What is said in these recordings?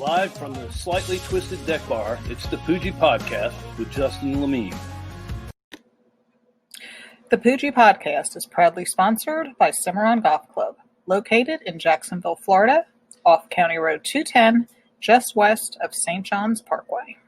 Live from the slightly twisted deck bar, it's the Poojie Podcast with Justin Lemie. The Poojie Podcast is proudly sponsored by Cimarron Golf Club, located in Jacksonville, Florida, off County Road 210, just west of St. John's Parkway.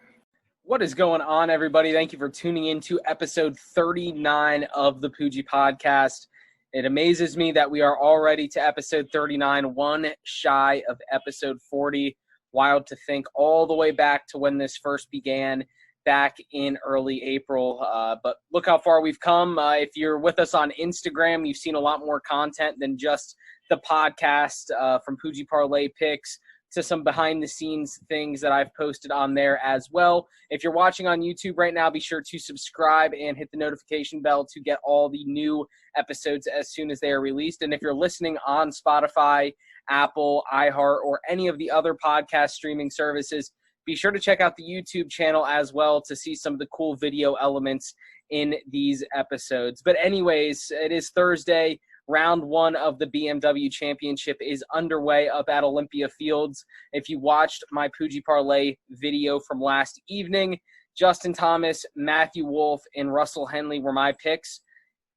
What is going on, everybody? Thank you for tuning in to episode 39 of the Poojie Podcast. It amazes me that we are already to episode 39, one shy of episode 40. Wild to think all the way back to when this first began back in early April. But look how far we've come. If you're with us on Instagram, you've seen a lot more content than just the podcast, from PoojieParlay picks to some behind-the-scenes things that I've posted on there as well. If you're watching on YouTube right now, be sure to subscribe and hit the notification bell to get all the new episodes as soon as they are released. And if you're listening on Spotify, Apple, iHeart, or any of the other podcast streaming services, be sure to check out the YouTube channel as well to see some of the cool video elements in these episodes. But anyways, it is Thursday. Round one of the BMW Championship is underway up at Olympia Fields. If you watched my PoojieParlay video from last evening, Justin Thomas, Matthew Wolff, and Russell Henley were my picks.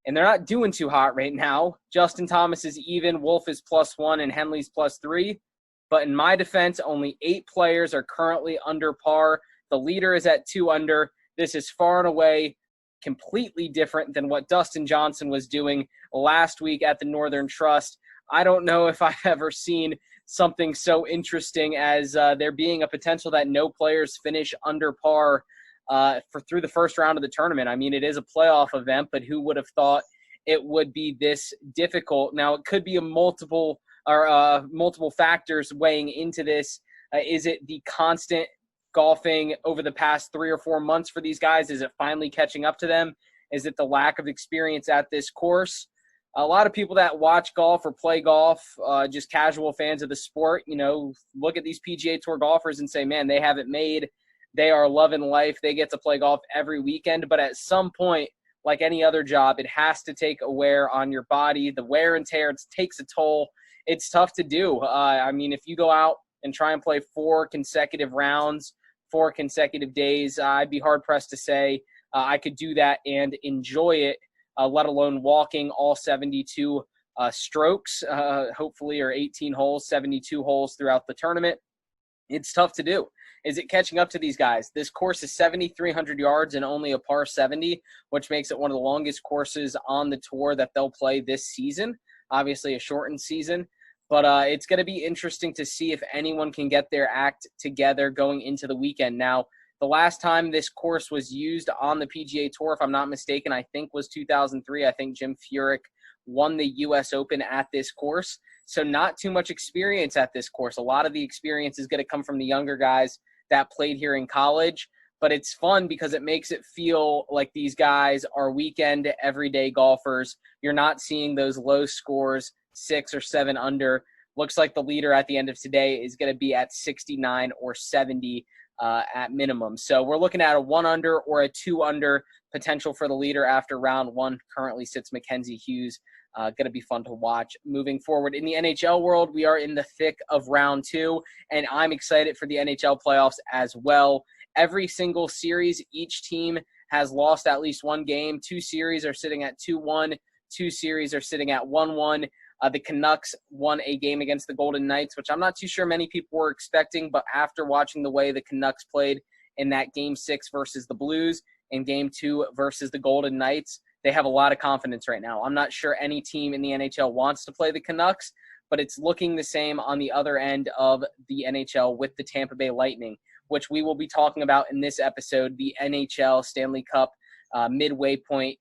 And they're not doing too hot right now. Justin Thomas is even, Wolff is +1, and Henley's +3. But in my defense, only 8 players are currently under par. The leader is at 2 under. This is far and away completely different than what Dustin Johnson was doing last week at the Northern Trust. I don't know if I've ever seen something so interesting as there being a potential that no players finish under par through the first round of the tournament. I mean, it is a playoff event, but who would have thought it would be this difficult? Now, it could be multiple factors weighing into this. Is it the constant golfing over the past 3 or 4 months for these guys? Is it finally catching up to them? Is it the lack of experience at this course? A lot of people that watch golf or play golf, just casual fans of the sport, look at these PGA Tour golfers and say, man, they have it made. They are loving life. They get to play golf every weekend. But at some point, like any other job, it has to take a wear on your body. The wear and tear, it takes a toll. It's tough to do. If you go out and try and play 4 consecutive rounds, 4 consecutive days, I'd be hard-pressed to say I could do that and enjoy it, let alone walking all 72 strokes, hopefully, or 18 holes, 72 holes throughout the tournament. It's tough to do. Is it catching up to these guys? This course is 7,300 yards and only a par 70, which makes it one of the longest courses on the tour that they'll play this season. Obviously a shortened season, but it's going to be interesting to see if anyone can get their act together going into the weekend. Now, the last time this course was used on the PGA Tour, if I'm not mistaken, I think was 2003. I think Jim Furyk won the U.S. Open at this course. So not too much experience at this course. A lot of the experience is going to come from the younger guys that played here in college. But it's fun because it makes it feel like these guys are weekend, everyday golfers. You're not seeing those low scores, 6 or 7 under. Looks like the leader at the end of today is going to be at 69 or 70 at minimum. So we're looking at a 1 under or a 2 under potential for the leader after round 1. Currently sits Mackenzie Hughes. Going to be fun to watch moving forward. In the NHL world, we are in the thick of round 2, and I'm excited for the NHL playoffs as well. Every single series, each team has lost at least 1 game. 2 series are sitting at 2-1. 2 series are sitting at 1-1. The Canucks won a game against the Golden Knights, which I'm not too sure many people were expecting, but after watching the way the Canucks played in that Game 6 versus the Blues and Game 2 versus the Golden Knights, they have a lot of confidence right now. I'm not sure any team in the NHL wants to play the Canucks, but it's looking the same on the other end of the NHL with the Tampa Bay Lightning, which we will be talking about in this episode, the NHL Stanley Cup midway point,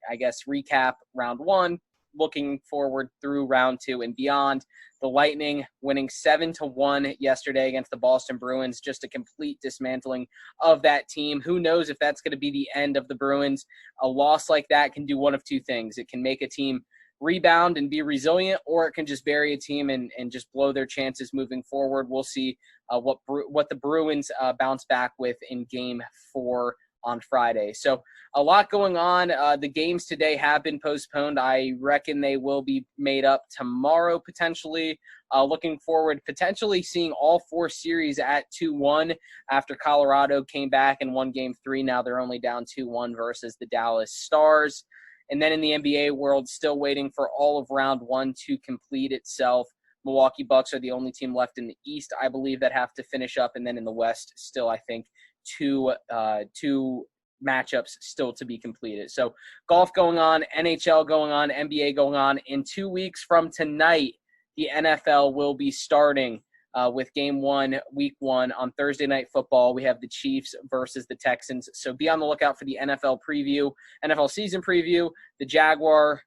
recap round 1, looking forward through round 2 and beyond. The Lightning winning 7-1 yesterday against the Boston Bruins, just a complete dismantling of that team. Who knows if that's going to be the end of the Bruins? A loss like that can do one of 2 things. It can make a team rebound and be resilient, or it can just bury a team and just blow their chances moving forward. We'll see what the Bruins bounce back with in Game 4 on Friday. So a lot going on. The games today have been postponed. I reckon they will be made up tomorrow potentially. Looking forward potentially seeing all 4 series at 2-1 after Colorado came back and won Game 3. Now they're only down 2-1 versus the Dallas Stars. And then in the NBA world, still waiting for all of round 1 to complete itself. Milwaukee Bucks are the only team left in the East, I believe, that have to finish up. And then in the West, still, I think, two matchups still to be completed. So golf going on, NHL going on, NBA going on. In 2 weeks from tonight, the NFL will be starting with Game 1, Week 1 on Thursday Night Football. We have the Chiefs versus the Texans. So be on the lookout for the NFL preview, NFL season preview, the Jaguar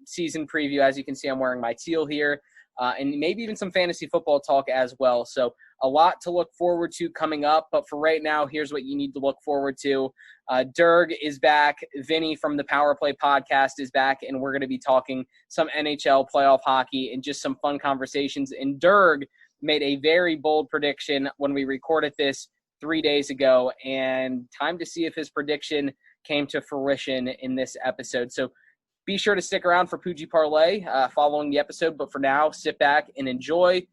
season preview. As you can see, I'm wearing my teal here. And maybe even some fantasy football talk as well. So a lot to look forward to coming up. But for right now, here's what you need to look forward to. Durg is back. Vinny from the PowerPlay podcast is back. And we're going to be talking some NHL playoff hockey and just some fun conversations. And Durg made a very bold prediction when we recorded this 3 days ago. And time to see if his prediction came to fruition in this episode. So be sure to stick around for PoojieParlay following the episode. But for now, sit back and enjoy.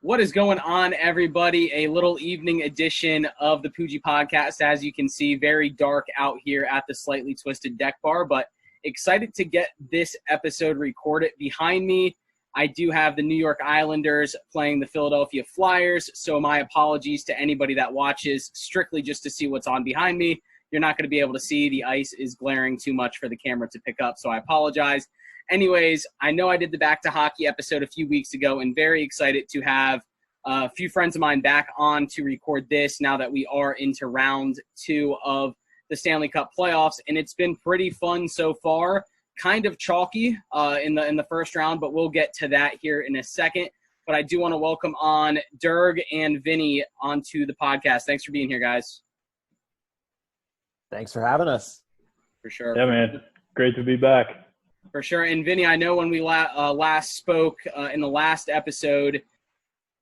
What is going on, everybody? A little evening edition of the Poojie podcast. As you can see, very dark out here at the Slightly Twisted Deck Bar, but excited to get this episode recorded. Behind me, I do have the New York Islanders playing the Philadelphia Flyers. So my apologies to anybody that watches strictly just to see what's on behind me. You're not going to be able to see. The ice is glaring too much for the camera to pick up, so I apologize. Anyways, I know I did the Back to Hockey episode a few weeks ago, and very excited to have a few friends of mine back on to record this now that we are into round 2 of the Stanley Cup playoffs, and it's been pretty fun so far. Kind of chalky in the first round, but we'll get to that here in a second. But I do want to welcome on Durg and Vinny onto the podcast. Thanks for being here, guys. Thanks for having us. For sure. Yeah, man. Great to be back. For sure. And Vinny, I know when we last spoke in the last episode,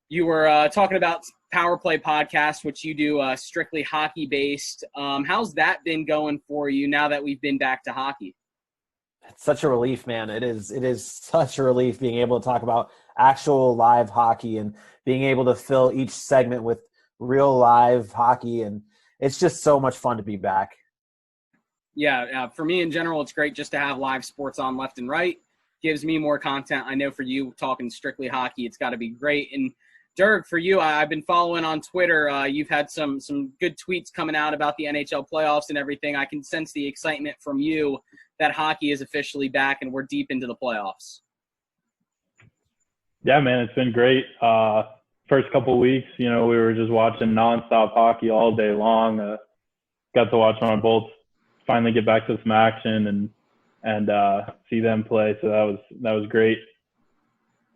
you were talking about PowerPlay podcast, which you do strictly hockey-based. How's that been going for you now that we've been back to hockey? It's such a relief, man. It is such a relief being able to talk about actual live hockey and being able to fill each segment with real live hockey, and it's just so much fun to be back. Yeah, for me in general, it's great just to have live sports on left and right. Gives me more content. I know for you, talking strictly hockey, it's got to be great. And Durg, for you, I've been following on Twitter. You've had some good tweets coming out about the NHL playoffs and everything. I can sense the excitement from you that hockey is officially back and we're deep into the playoffs. Yeah, man, it's been great. First couple of weeks, we were just watching nonstop hockey all day long. Got to watch my Bolts finally get back to some action and see them play. So that was great.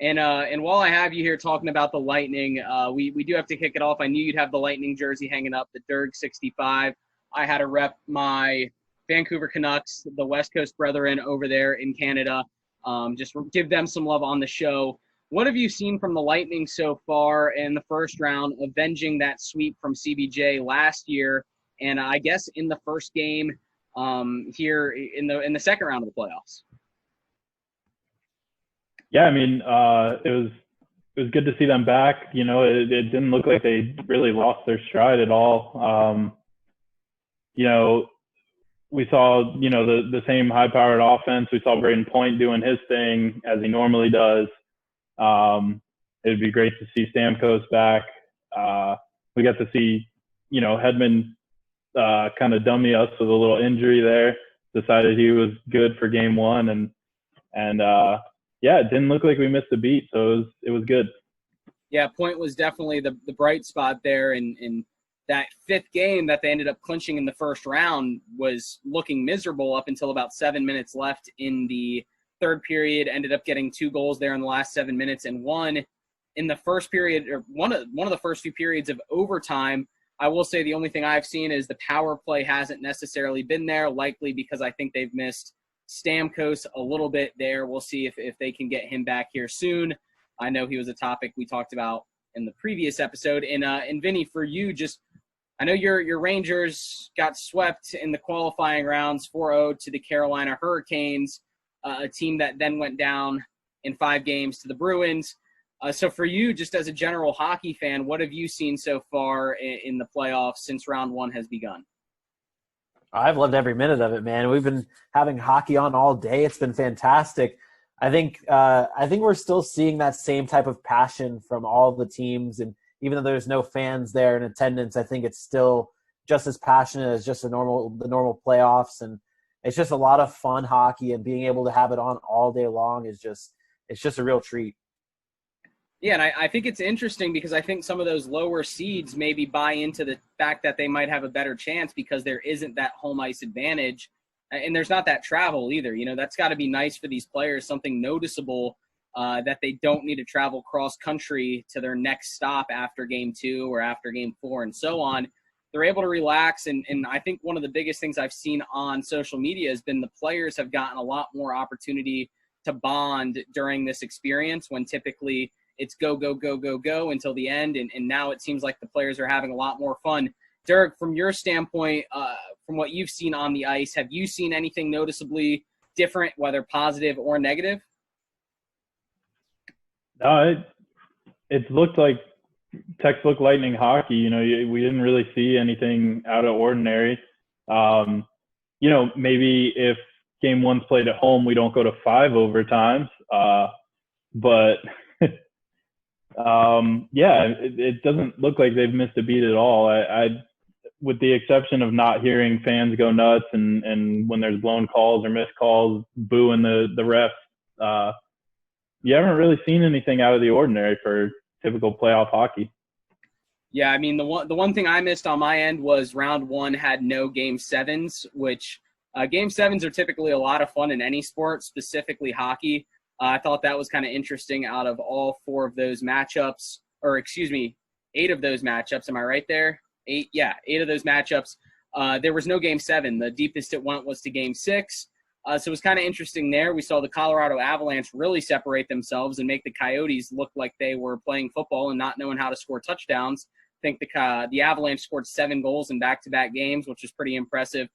And while I have you here talking about the Lightning, we do have to kick it off. I knew you'd have the Lightning jersey hanging up, the Durg 65. I had to rep my Vancouver Canucks, the West Coast brethren over there in Canada. Just give them some love on the show. What have you seen from the Lightning so far in the first round, avenging that sweep from CBJ last year, and I guess in the first game here in the second round of the playoffs? Yeah, I mean, it was good to see them back. It didn't look like they really lost their stride at all. We saw, the same high-powered offense. We saw Braden Point doing his thing as he normally does. It'd be great to see Stamkos back. We got to see, Hedman kind of dummy us with a little injury there. Decided he was good for game 1, and yeah, it didn't look like we missed a beat, so it was good. Yeah, Point was definitely the bright spot there, and that fifth game that they ended up clinching in the first round was looking miserable up until about 7 minutes left in the third period. Ended up getting 2 goals there in the last 7 minutes, and one in the first period, or one of the first few periods of overtime. I will say the only thing I've seen is the power play hasn't necessarily been there, likely because I think they've missed Stamkos a little bit there. We'll see if they can get him back here soon. I know he was a topic we talked about in the previous episode. And Vinny, for you, I know your Rangers got swept in the qualifying rounds 4-0 to the Carolina Hurricanes, a team that then went down in 5 games to the Bruins. So for you, just as a general hockey fan, what have you seen so far in the playoffs since round one has begun? I've loved every minute of it, man. We've been having hockey on all day. It's been fantastic. I think we're still seeing that same type of passion from all the teams, and even though there's no fans there in attendance, I think it's still just as passionate as just the normal playoffs, and it's just a lot of fun hockey, and being able to have it on all day long it's just a real treat. Yeah, and I think it's interesting because I think some of those lower seeds maybe buy into the fact that they might have a better chance because there isn't that home ice advantage, and there's not that travel either. You know, that's got to be nice for these players, something noticeable that they don't need to travel cross country to their next stop after game 2 or after game 4 and so on. They're able to relax, and I think one of the biggest things I've seen on social media has been the players have gotten a lot more opportunity to bond during this experience when typically it's go, go, go, go, go until the end. And now it seems like the players are having a lot more fun. Durg, from your standpoint, from what you've seen on the ice, have you seen anything noticeably different, whether positive or negative? It looked like textbook Lightning hockey. You know, we didn't really see anything out of ordinary. You know, maybe if game 1's played at home, we don't go to 5 overtimes. But yeah, it doesn't look like they've missed a beat at all. I with the exception of not hearing fans go nuts and when there's blown calls or missed calls, booing the refs, you haven't really seen anything out of the ordinary for typical playoff hockey. Yeah, I mean, the one thing I missed on my end was round 1 had no game 7s, which game 7s are typically a lot of fun in any sport, specifically hockey. I thought that was kind of interesting out of all 4 of those matchups, or excuse me, 8 of those matchups. Am I right there? 8? Yeah, 8 of those matchups. There was no game 7. The deepest it went was to game 6. So it was kind of interesting there. We saw the Colorado Avalanche really separate themselves and make the Coyotes look like they were playing football and not knowing how to score touchdowns. I think the Avalanche scored 7 goals in back-to-back games, which is pretty impressive.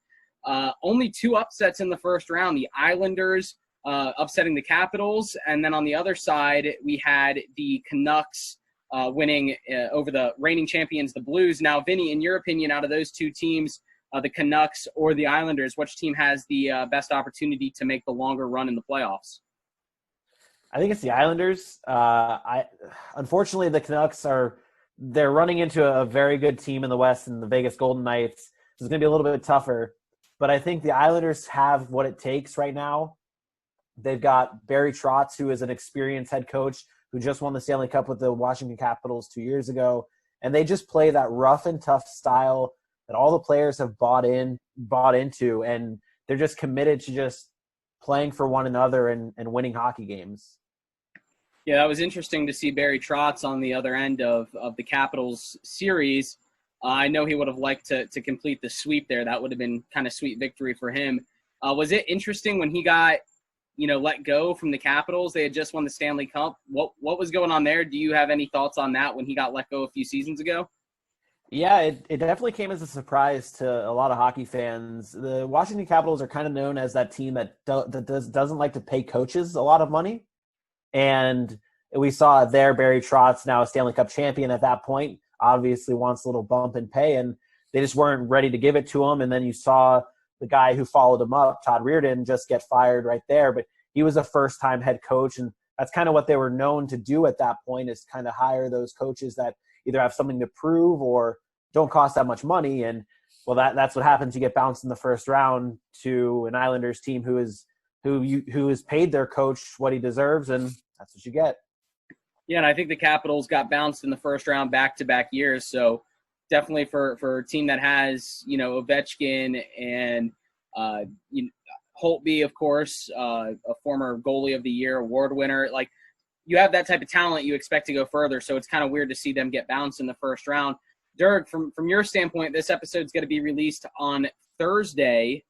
Only 2 upsets in the first round. The Islanders upsetting the Capitals, and then on the other side, we had the Canucks winning over the reigning champions, the Blues. Now, Vinny, in your opinion, out of those 2 teams, the Canucks or the Islanders, which team has the best opportunity to make the longer run in the playoffs? I think it's the Islanders. Unfortunately, the Canucks they're running into a very good team in the West in the Vegas Golden Knights. So it's going to be a little bit tougher. But I think the Islanders have what it takes right now. They've got Barry Trotz, who is an experienced head coach who just won the Stanley Cup with the Washington Capitals 2 years ago. And they just play that rough and tough style that all the players have bought into, and they're just committed to just playing for one another and winning hockey games. Yeah, that was interesting to see Barry Trotz on the other end of the Capitals series. I know he would have liked to complete the sweep there. That would have been kind of sweet victory for him. Was it interesting when he got, let go from the Capitals? They had just won the Stanley Cup. What was going on there? Do you have any thoughts on that when he got let go a few seasons ago? Yeah, it definitely came as a surprise to a lot of hockey fans. The Washington Capitals are kind of known as that team that doesn't like to pay coaches a lot of money. And we saw there Barry Trotz, now a Stanley Cup champion at that point, obviously wants a little bump in pay, and they just weren't ready to give it to him. And then you saw the guy who followed him up, Todd Reirden, just get fired right there. But he was a first-time head coach, and that's kind of what they were known to do at that point, is kind of hire those coaches that either have something to prove or don't cost that much money. And, well, that's what happens. You get bounced in the first round to an Islanders team who has paid their coach what he deserves, and that's what you get. Yeah, and I think the Capitals got bounced in the first round back-to-back years, so definitely for a team that has, Ovechkin and Holtby, of course, a former goalie of the year, award winner. Like, you have that type of talent, you expect to go further, so it's kind of weird to see them get bounced in the first round. Durg, from your standpoint, this episode is going to be released on Thursday.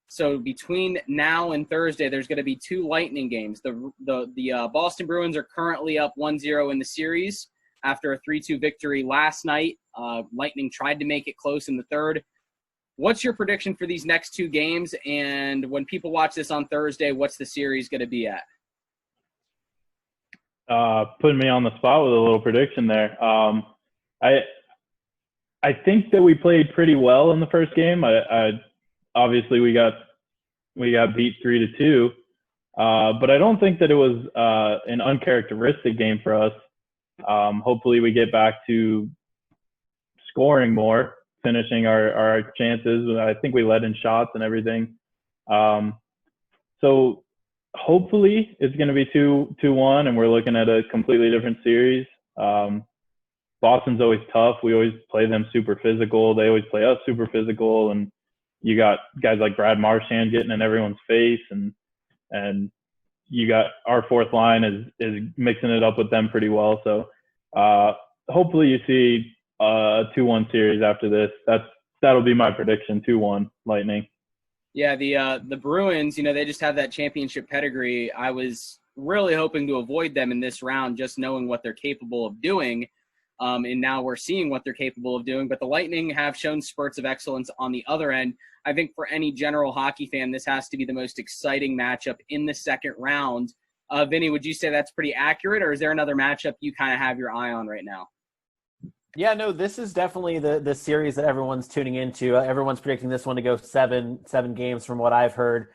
So between now and Thursday, there's going to be 2 Lightning games. The Boston Bruins are currently up 1-0 in the series after a 3-2 victory last night. Lightning tried to make it close in the third. What's your prediction for these next 2 games? And when people watch this on Thursday, what's the series going to be at? putting me on the spot with a little prediction there. I think that we played pretty well in the first game. Obviously we got beat 3-2, but I don't think that it was an uncharacteristic game for us. Hopefully we get back to scoring more, finishing our chances. I think we led in shots and everything. So hopefully it's going to be 2-1, and we're looking at a completely different series. Boston's always tough. We always play them super physical. They always play us super physical, and you got guys like Brad Marchand getting in everyone's face, and you got our fourth line is mixing it up with them pretty well. So hopefully you see a 2-1 series after this. That'll be my prediction, 2-1 Lightning. Yeah, the Bruins, they just have that championship pedigree. I was really hoping to avoid them in this round, just knowing what they're capable of doing. And now we're seeing what they're capable of doing. But the Lightning have shown spurts of excellence on the other end. I think for any general hockey fan, this has to be the most exciting matchup in the second round. Vinny, would you say that's pretty accurate, or is there another matchup you kind of have your eye on right now? Yeah, no, this is definitely the series that everyone's tuning into. Everyone's predicting this one to go seven games from what I've heard.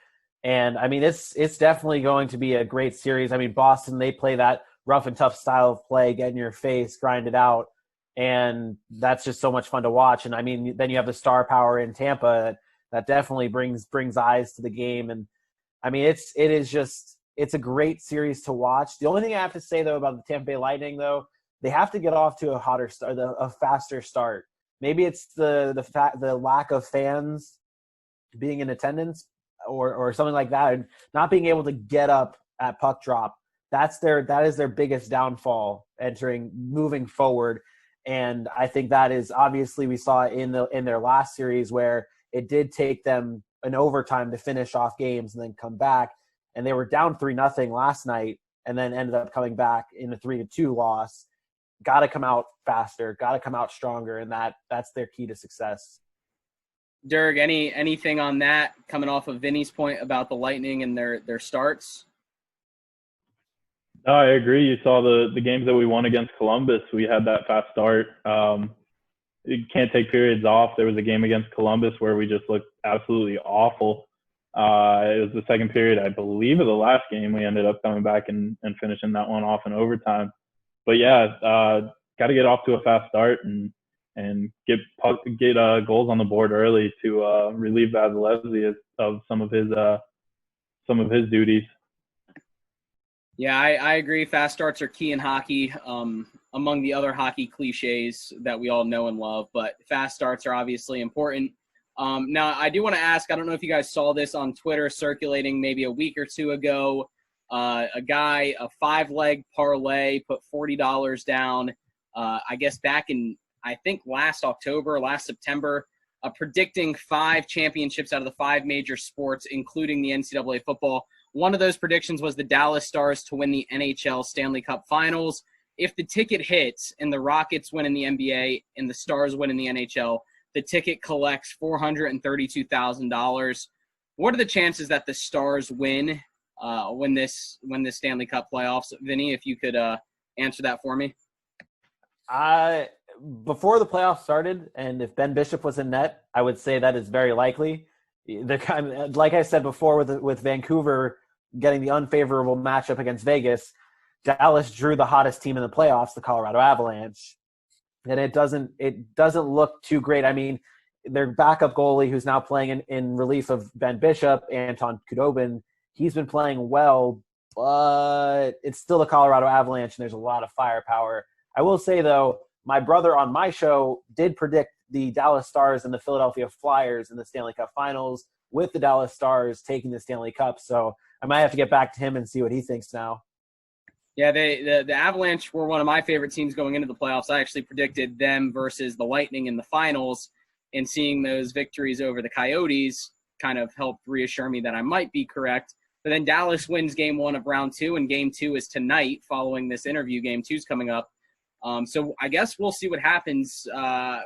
And, I mean, it's definitely going to be a great series. I mean, Boston, they play that rough and tough style of play, get in your face, grind it out. And that's just so much fun to watch. And, I mean, then you have the star power in Tampa that definitely brings eyes to the game. And, I mean, it's a great series to watch. The only thing I have to say, though, about the Tampa Bay Lightning, though, they have to get off to a faster start. Maybe it's the lack of fans being in attendance or something like that, and not being able to get up at puck drop. That is their biggest downfall moving forward. And I think that is obviously we saw in their last series where it did take them an overtime to finish off games and then come back. And they were down 3-0 last night and then ended up coming back in a 3-2 loss. Got to come out faster, got to come out stronger, and that's their key to success. Durg, anything on that coming off of Vinny's point about the Lightning and their starts? No, I agree. You saw the games that we won against Columbus. We had that fast start. You can't take periods off. There was a game against Columbus where we just looked absolutely awful. It was the second period, I believe, of the last game. We ended up coming back and finishing that one off in overtime. But yeah, got to get off to a fast start and get goals on the board early to relieve Vasilevsky of some of his duties. Yeah, I agree. Fast starts are key in hockey, among the other hockey cliches that we all know and love. But fast starts are obviously important. Now, I do want to ask, I don't know if you guys saw this on Twitter circulating maybe a week or two ago. A guy, a 5-leg parlay, put $40 down, I guess back in, I think last September, predicting 5 championships out of the 5 major sports, including the NCAA football. One of those predictions was the Dallas Stars to win the NHL Stanley Cup Finals. If the ticket hits and the Rockets win in the NBA and the Stars win in the NHL, the ticket collects $432,000. What are the chances that the Stars win this Stanley Cup playoffs? Vinny, if you could answer that for me. Before the playoffs started, and if Ben Bishop was in net, I would say that is very likely. Like I said before, with Vancouver getting the unfavorable matchup against Vegas, Dallas drew the hottest team in the playoffs, the Colorado Avalanche, and it doesn't look too great. I mean, their backup goalie, who's now playing in relief of Ben Bishop, Anton Khudobin, he's been playing well, but it's still the Colorado Avalanche, and there's a lot of firepower. I will say, though, my brother on my show did predict the Dallas Stars and the Philadelphia Flyers in the Stanley Cup Finals, with the Dallas Stars taking the Stanley Cup. So I might have to get back to him and see what he thinks now. Yeah, the Avalanche were one of my favorite teams going into the playoffs. I actually predicted them versus the Lightning in the finals, and seeing those victories over the Coyotes kind of helped reassure me that I might be correct. But then Dallas wins game 1 of round 2, and game 2 is tonight following this interview. Game 2 is coming up. So I guess we'll see what happens.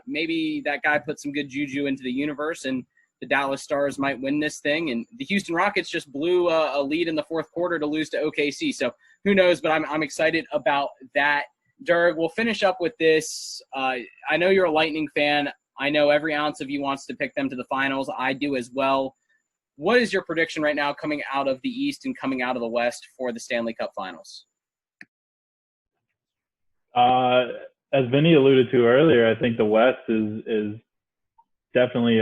Maybe that guy put some good juju into the universe, and the Dallas Stars might win this thing. And the Houston Rockets just blew a lead in the fourth quarter to lose to OKC. So who knows, but I'm excited about that. Durg, we'll finish up with this. I know you're a Lightning fan. I know every ounce of you wants to pick them to the finals. I do as well. What is your prediction right now coming out of the East and coming out of the West for the Stanley Cup Finals? As Vinny alluded to earlier, I think the West is definitely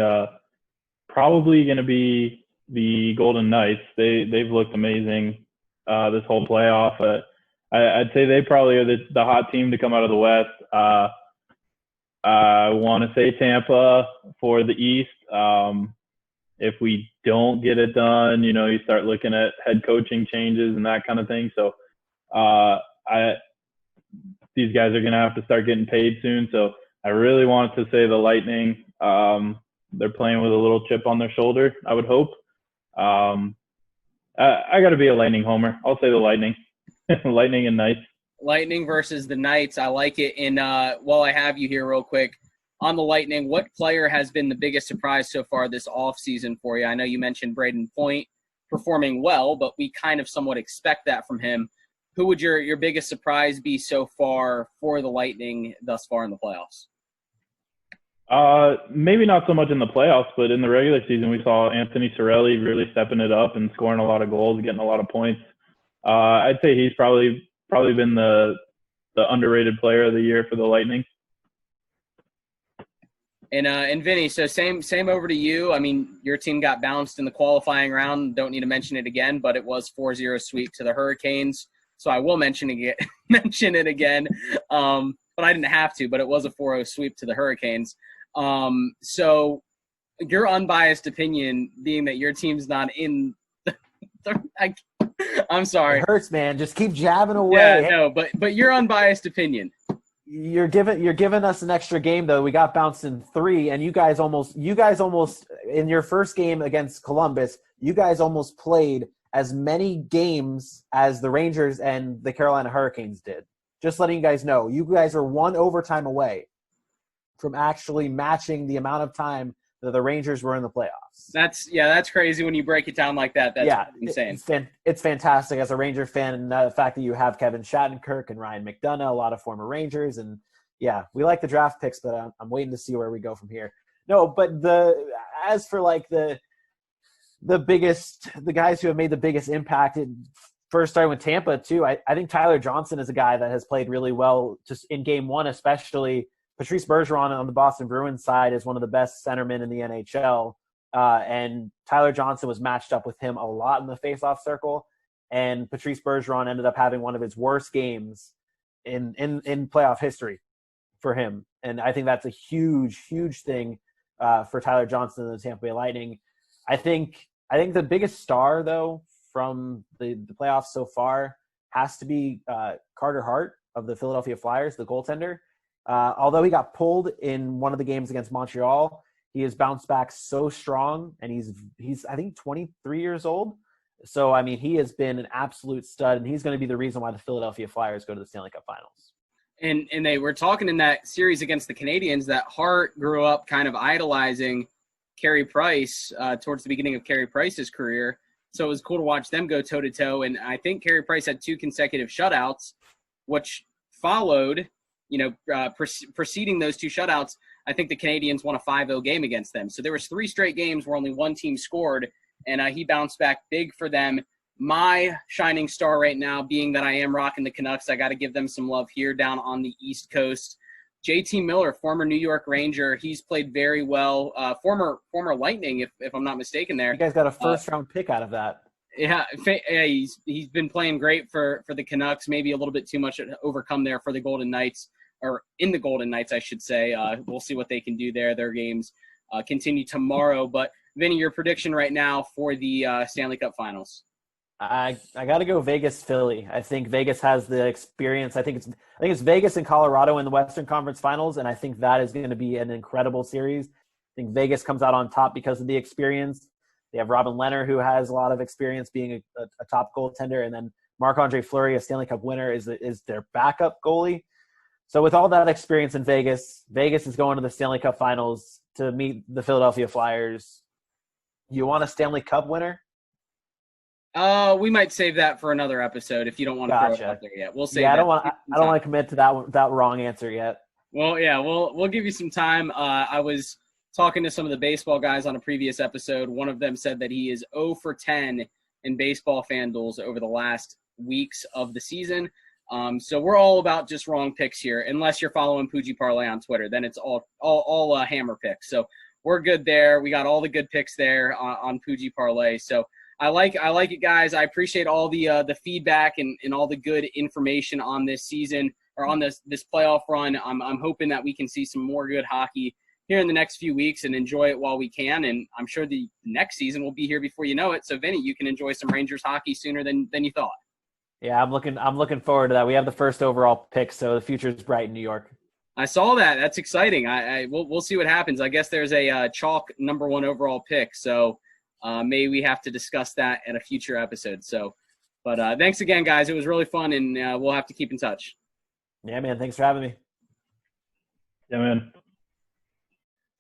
probably going to be the Golden Knights. They've looked amazing this whole playoff. I'd say they probably are the hot team to come out of the West. I want to say Tampa for the East. If we don't get it done, you start looking at head coaching changes and that kind of thing. So these guys are going to have to start getting paid soon. So I really want to say the Lightning. They're playing with a little chip on their shoulder, I would hope. I got to be a Lightning homer. I'll say the Lightning. Lightning and Knights. Lightning versus the Knights. I like it. And while I have you here real quick, on the Lightning, what player has been the biggest surprise so far this offseason for you? I know you mentioned Braden Point performing well, but we kind of somewhat expect that from him. Who would your biggest surprise be so far for the Lightning thus far in the playoffs? Maybe not so much in the playoffs, but in the regular season, we saw Anthony Cirelli really stepping it up and scoring a lot of goals, getting a lot of points. I'd say he's probably been the underrated player of the year for the Lightning. And Vinny, so same over to you. I mean, your team got bounced in the qualifying round. Don't need to mention it again, but it was 4-0 sweep to the Hurricanes. So I will mention it again. But I didn't have to, but it was a 4-0 sweep to the Hurricanes. So your unbiased opinion, being that your team's not in I'm sorry. It hurts, man. Just keep jabbing away. Yeah, no, but your unbiased opinion. You're giving us an extra game though. We got bounced in 3, and you guys almost in your first game against Columbus, you guys almost played as many games as the Rangers and the Carolina Hurricanes did. Just letting you guys know, you guys are 1 overtime away from actually matching the amount of time that the Rangers were in the playoffs. That's crazy when you break it down like that. That's insane. It's fantastic as a Ranger fan, and the fact that you have Kevin Shattenkirk and Ryan McDonough, a lot of former Rangers, and yeah, we like the draft picks, but I'm waiting to see where we go from here. No, but as for like the guys who have made the biggest impact, first starting with Tampa too, I think Tyler Johnson is a guy that has played really well just in game 1, especially. Patrice Bergeron on the Boston Bruins side is one of the best centermen in the NHL, and Tyler Johnson was matched up with him a lot in the faceoff circle, and Patrice Bergeron ended up having one of his worst games in playoff history for him, and I think that's a huge thing for Tyler Johnson and the Tampa Bay Lightning. I think the biggest star though from the playoffs so far has to be Carter Hart of the Philadelphia Flyers, the goaltender. Although he got pulled in one of the games against Montreal, he has bounced back so strong, and he's I think 23 years old. So I mean, he has been an absolute stud, and he's going to be the reason why the Philadelphia Flyers go to the Stanley Cup Finals. And they were talking in that series against the Canadiens that Hart grew up kind of idolizing Carey Price towards the beginning of Carey Price's career. So it was cool to watch them go toe to toe. And I think Carey Price had 2 consecutive shutouts, which followed. Preceding those 2 shutouts, I think the Canadiens won a 5-0 game against them. So there was 3 straight games where only one team scored, and he bounced back big for them. My shining star right now, being that I am rocking the Canucks, I got to give them some love here down on the East Coast. JT Miller, former New York Ranger, he's played very well. Former Lightning, if I'm not mistaken there. You guys got a first-round pick out of that. Yeah, he's been playing great for the Canucks. Maybe a little bit too much to overcome there for the Golden Knights, or in the Golden Knights, I should say. We'll see what they can do there. Their games continue tomorrow. But Vinny, your prediction right now for the Stanley Cup Finals? I got to go Vegas, Philly. I think Vegas has the experience. I think it's Vegas and Colorado in the Western Conference Finals, and I think that is going to be an incredible series. I think Vegas comes out on top because of the experience. They have Robin Lehner, who has a lot of experience being a top goaltender, and then Marc-Andre Fleury, a Stanley Cup winner, is their backup goalie. So with all that experience in Vegas, Vegas is going to the Stanley Cup Finals to meet the Philadelphia Flyers. You want a Stanley Cup winner? We might save that for another episode if you don't want to throw it out there yet. We'll save that. I don't want to commit to that wrong answer yet. Well, yeah, we'll give you some time. I was talking to some of the baseball guys on a previous episode. One of them said that he is 0 for 10 in baseball FanDuels over the last weeks of the season. So we're all about just wrong picks here, unless you're following PoojieParlay on Twitter. Then it's all hammer picks. So we're good there. We got all the good picks there on PoojieParlay. So I like it, guys. I appreciate all the feedback and all the good information on this season or on this playoff run. I'm hoping that we can see some more good hockey here in the next few weeks and enjoy it while we can. And I'm sure the next season will be here before you know it. So Vinny, you can enjoy some Rangers hockey sooner than you thought. Yeah, I'm looking forward to that. We have the first overall pick, so the future is bright in New York. I saw that. That's exciting. We'll see what happens. I guess there's a chalk number 1 overall pick. So maybe we have to discuss that at a future episode. So, but thanks again, guys. It was really fun, and we'll have to keep in touch. Yeah, man. Thanks for having me. Yeah, man.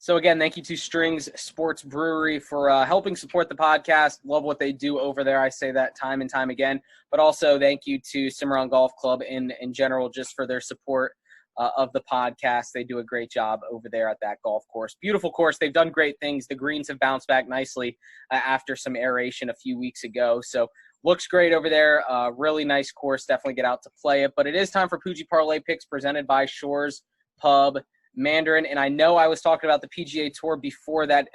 So again, thank you to Strings Sports Brewery for helping support the podcast. Love what they do over there. I say that time and time again. But also thank you to Cimarron Golf Club in general just for their support of the podcast. They do a great job over there at that golf course. Beautiful course. They've done great things. The greens have bounced back nicely after some aeration a few weeks ago. So looks great over there. Really nice course. Definitely get out to play it. But it is time for PoojieParlay picks presented by Shores Pub Mandarin. And I know I was talking about the PGA Tour before that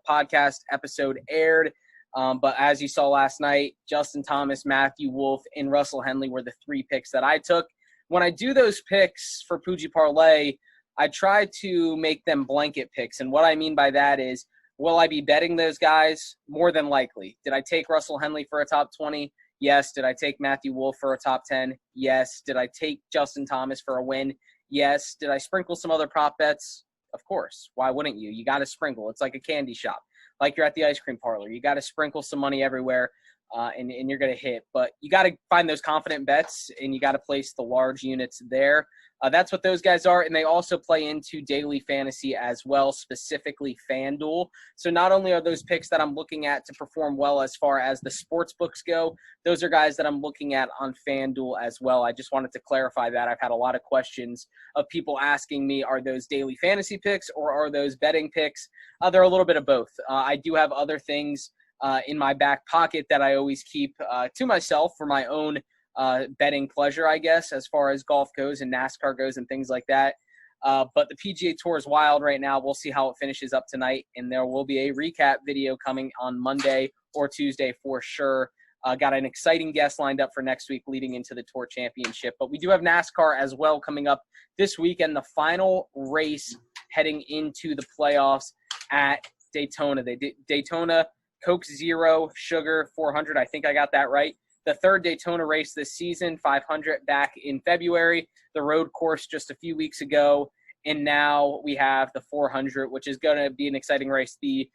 podcast episode aired. But as you saw last night, Justin Thomas, Matthew Wolff, and Russell Henley were the 3 picks that I took. When I do those picks for PoojieParlay, I try to make them blanket picks. And what I mean by that is, will I be betting those guys? More than likely. Did I take Russell Henley for a top 20? Yes. Did I take Matthew Wolff for a top 10? Yes. Did I take Justin Thomas for a win? Yes. Did I sprinkle some other prop bets? Of course. Why wouldn't you? You got to sprinkle. It's like a candy shop. Like you're at the ice cream parlor. You got to sprinkle some money everywhere, and you're going to hit. But you got to find those confident bets, and you got to place the large units there. That's what those guys are, and they also play into daily fantasy as well, specifically FanDuel. So not only are those picks that I'm looking at to perform well as far as the sports books go, those are guys that I'm looking at on FanDuel as well. I just wanted to clarify that. I've had a lot of questions of people asking me, are those daily fantasy picks or are those betting picks? They're a little bit of both. I do have other things in my back pocket that I always keep to myself for my own betting pleasure, I guess, as far as golf goes and NASCAR goes and things like that. But the PGA Tour is wild right now. We'll see how it finishes up tonight, and there will be a recap video coming on Monday or Tuesday for sure. Got an exciting guest lined up for next week leading into the Tour Championship. But we do have NASCAR as well coming up this weekend, the final race heading into the playoffs at Daytona. Daytona Coke Zero Sugar 400. I think I got that right. The 3rd Daytona race this season, 500 back in February, the road course just a few weeks ago, and now we have the 400, which is going to be an exciting race. The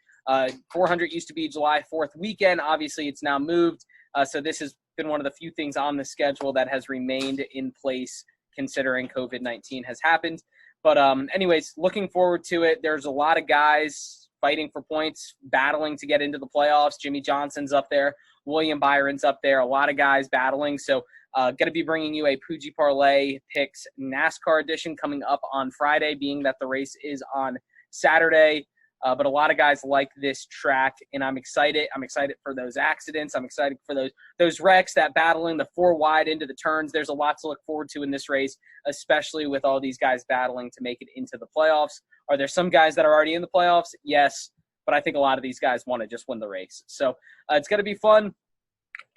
400 used to be July 4th weekend. Obviously, it's now moved, so this has been one of the few things on the schedule that has remained in place considering COVID-19 has happened. But anyways, looking forward to it. There's a lot of guys fighting for points, battling to get into the playoffs. Jimmy Johnson's up there. William Byron's up there. A lot of guys battling. So going to be bringing you a PoojieParlay Picks NASCAR edition coming up on Friday, being that the race is on Saturday. But a lot of guys like this track, and I'm excited. I'm excited for those accidents. I'm excited for those wrecks, that battling, the 4 wide into the turns. There's a lot to look forward to in this race, especially with all these guys battling to make it into the playoffs. Are there some guys that are already in the playoffs? Yes, but I think a lot of these guys want to just win the race. So it's going to be fun.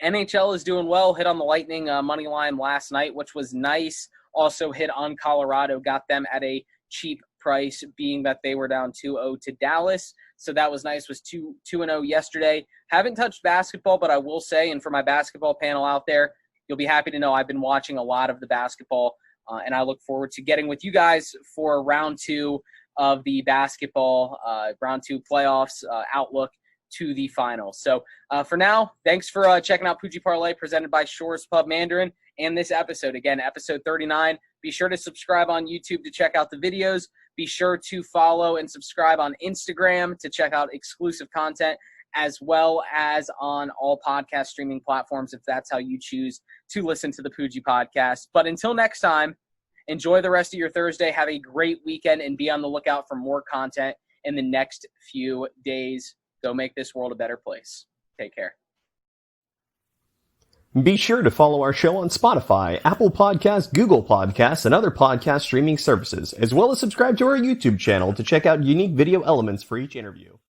NHL is doing well. Hit on the Lightning money line last night, which was nice. Also hit on Colorado, got them at a cheap price, being that they were down 2-0 to Dallas. So that was nice. Was 2-0 yesterday. Haven't touched basketball, but I will say, and for my basketball panel out there, you'll be happy to know I've been watching a lot of the basketball, and I look forward to getting with you guys for round 2 of the basketball, round 2 playoffs outlook to the finals. So for now, thanks for checking out PoojieParlay presented by Shores Pub Mandarin and this episode. Again, episode 39. Be sure to subscribe on YouTube to check out the videos. Be sure to follow and subscribe on Instagram to check out exclusive content as well as on all podcast streaming platforms if that's how you choose to listen to the Poojie podcast. But until next time, enjoy the rest of your Thursday. Have a great weekend and be on the lookout for more content in the next few days. Go make this world a better place. Take care. Be sure to follow our show on Spotify, Apple Podcasts, Google Podcasts, and other podcast streaming services, as well as subscribe to our YouTube channel to check out unique video elements for each interview.